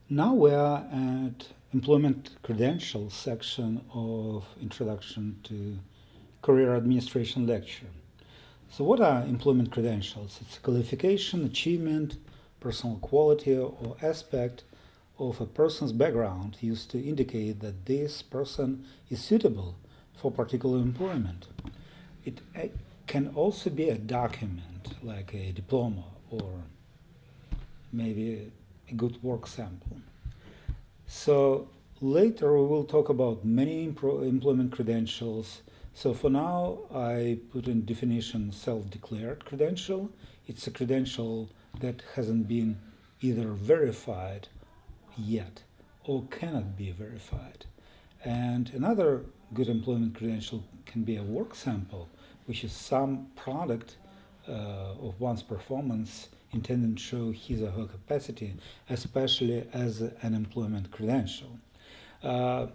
Now we are at employment credentials section of Introduction to Career Administration lecture. So what are employment credentials? It's a qualification, achievement, personal quality or aspect of a person's background used to indicate that this person is suitable for particular employment. It can also be a document like a diploma or maybe a good work sample. So later we will talk about many employment credentials. So for now, I put in definition self-declared credential. It's a credential that hasn't been either verified yet or cannot be verified. And another good employment credential can be a work sample, which is some product of one's performance intended to show his or her capacity, especially as an employment credential. Uh,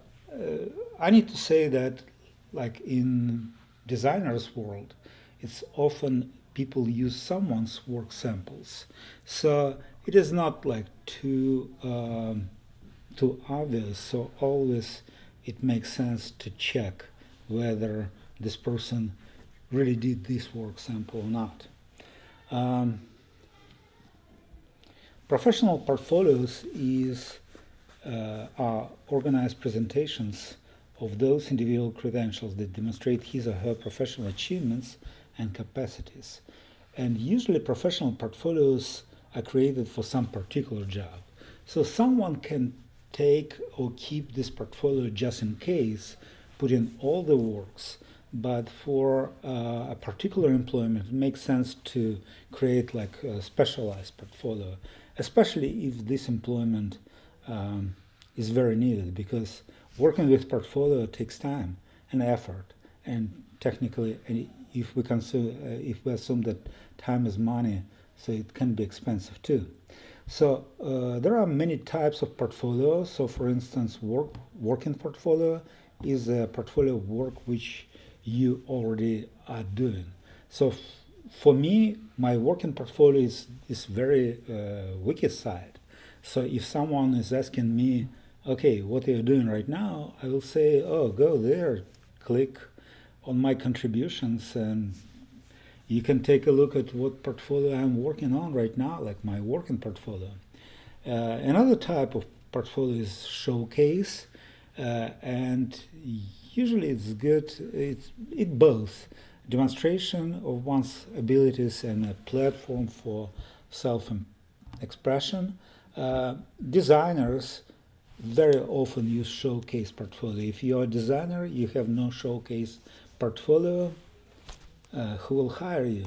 I need to say that, like in designers' world, it's often people use someone's work samples, so it is not like too obvious. So always it makes sense to check whether this person really did this work sample or not. Um, Professional portfolios are organized presentations of those individual credentials that demonstrate his or her professional achievements and capacities. And usually professional portfolios are created for some particular job. So someone can take or keep this portfolio just in case, put in all the works, but for a particular employment, it makes sense to create like a specialized portfolio, especially if this employment is very needed, because working with portfolio takes time and effort, and technically, if we assume that time is money, so it can be expensive too. So there are many types of portfolios. So for instance, working portfolio is a portfolio of work which you already are doing. So for me, my working portfolio is very wiki side. So if someone is asking me, okay, what are you doing right now? I will say, oh, go there, click on my contributions, and you can take a look at what portfolio I'm working on right now, like my working portfolio. Another type of portfolio is showcase, and usually it's good. It both demonstration of one's abilities and a platform for self-expression. Designers very often use showcase portfolio. If you're a designer, you have no showcase portfolio, who will hire you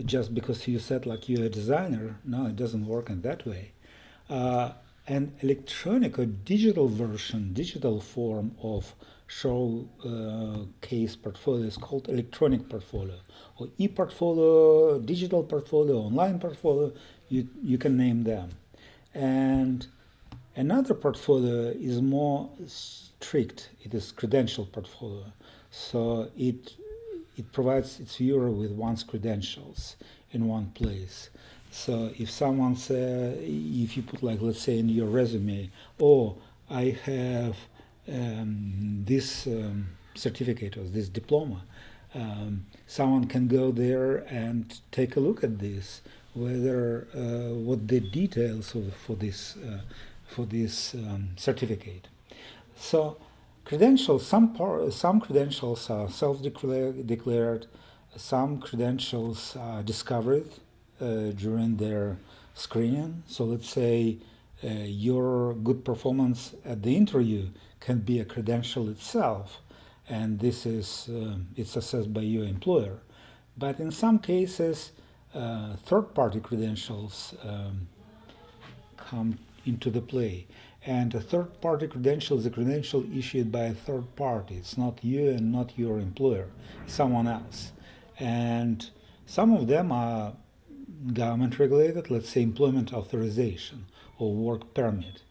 just because you said like you're a designer? No, it doesn't work in that way. An electronic or digital version, digital form of showcase portfolio is called electronic portfolio, or e-portfolio, digital portfolio, online portfolio. You can name them. And another portfolio is more strict. It is credential portfolio. So it provides its viewer with one's credentials in one place. So if someone says, if you put like, let's say in your resume, oh, I have this certificate or this diploma, someone can go there and take a look at this, whether what the details for this certificate. So credentials, some credentials are self-declared, some credentials are discovered during their screening. So let's say your good performance at the interview can be a credential itself, and this is it's assessed by your employer. But in some cases, third-party credentials come into the play. And a third party credential is a credential issued by a third party. It's not you and not your employer, it's someone else. And some of them are government regulated, let's say employment authorization or work permit.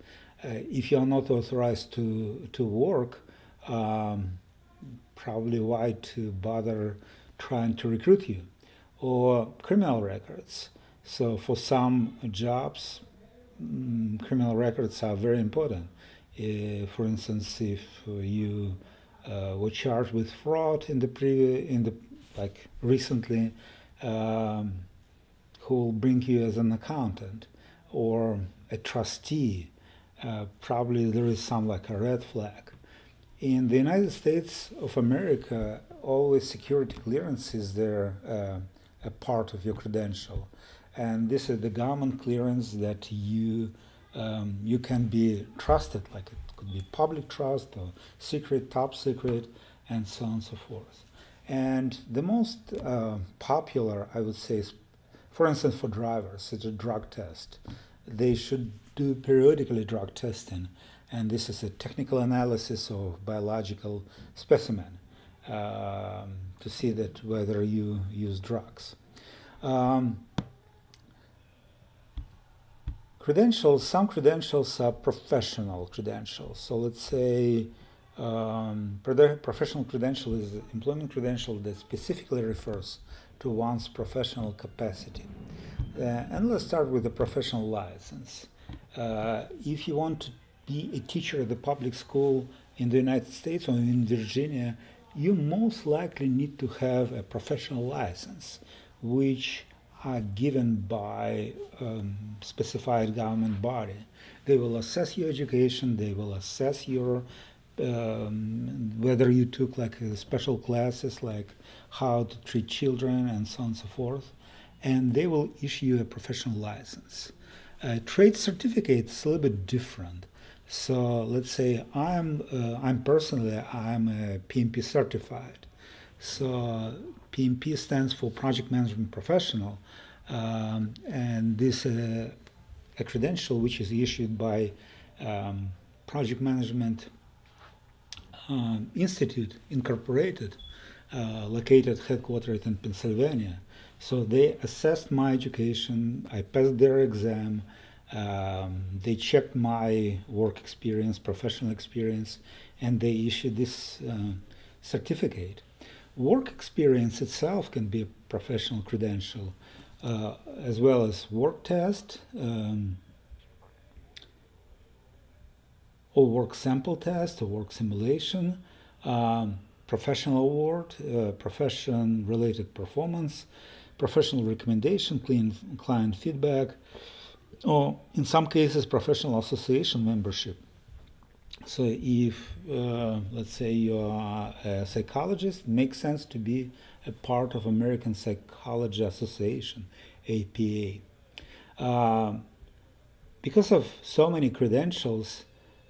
If you are not authorized to work, probably why to bother trying to recruit you? Or criminal records. So for some jobs, criminal records are very important. For instance, if you were charged with fraud in the like recently, who will bring you as an accountant or a trustee, probably there is some like a red flag. In the United States of America, always security clearance is there a part of your credential, and this is the government clearance that you can be trusted, like it could be public trust or secret, top secret, and so on and so forth. And the most popular, I would say, is, for instance, for drivers, it's a drug test. They should do periodically drug testing, and this is a technical analysis of biological specimen to see that whether you use drugs. Credentials, some credentials are professional credentials. So let's say professional credential is an employment credential that specifically refers to one's professional capacity. And let's start with the professional license. If you want to be a teacher at the public school in the United States or in Virginia, you most likely need to have a professional license, which are given by specified government body. They will assess your education, they will assess your whether you took like special classes like how to treat children and so on and so forth, and they will issue you a professional license. Trade certificate is a little bit different. So let's say I'm personally a PMP certified. So PMP stands for Project Management Professional, and this a credential which is issued by Project Management Institute Incorporated, located headquartered in Pennsylvania. So they assessed my education, I passed their exam, they checked my work experience, professional experience, and they issued this certificate. Work experience itself can be a professional credential, as well as work test, or work sample test, or work simulation, professional award, profession-related performance, professional recommendation, client feedback, or in some cases professional association membership. So if, let's say you are a psychologist, it makes sense to be a part of American Psychology Association, APA. Because of so many credentials,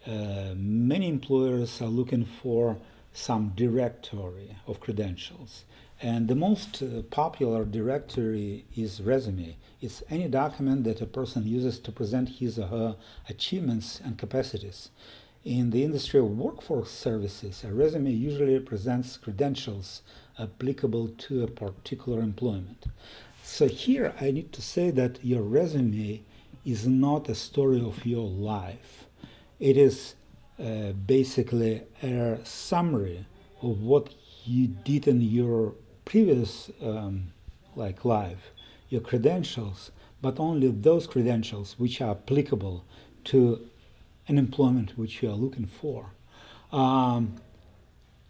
many employers are looking for some directory of credentials. And the most popular directory is resume. It's any document that a person uses to present his or her achievements and capacities. In the industry of workforce services, a resume usually presents credentials applicable to a particular employment. So here I need to say that your resume is not a story of your life. It is basically a summary of what you did in your previous life, your credentials, but only those credentials which are applicable to an employment which you are looking for,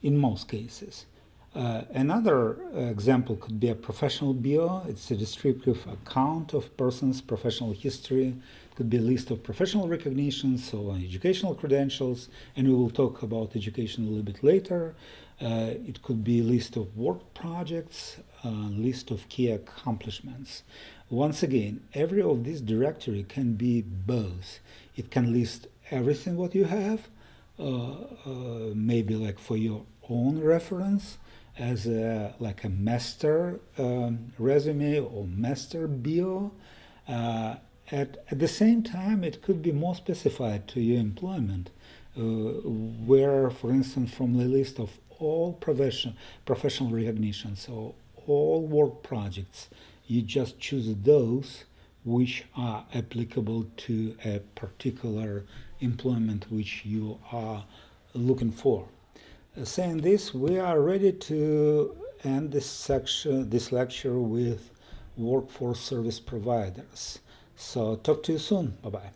in most cases. Another example could be a professional bio. It's a descriptive account of person's professional history. It could be a list of professional recognitions or educational credentials, and we will talk about education a little bit later. It could be a list of work projects, a list of key accomplishments. Once again, every of these directory can be both. It can list everything what you have, maybe like for your own reference, as like a master resume or master bio. At the same time, it could be more specified to your employment, where, for instance, from the list of all professional recognition, so all work projects, you just choose those which are applicable to a particular employment which you are looking for. Saying this, we are ready to end this lecture with workforce service providers. So talk to you soon. Bye-bye.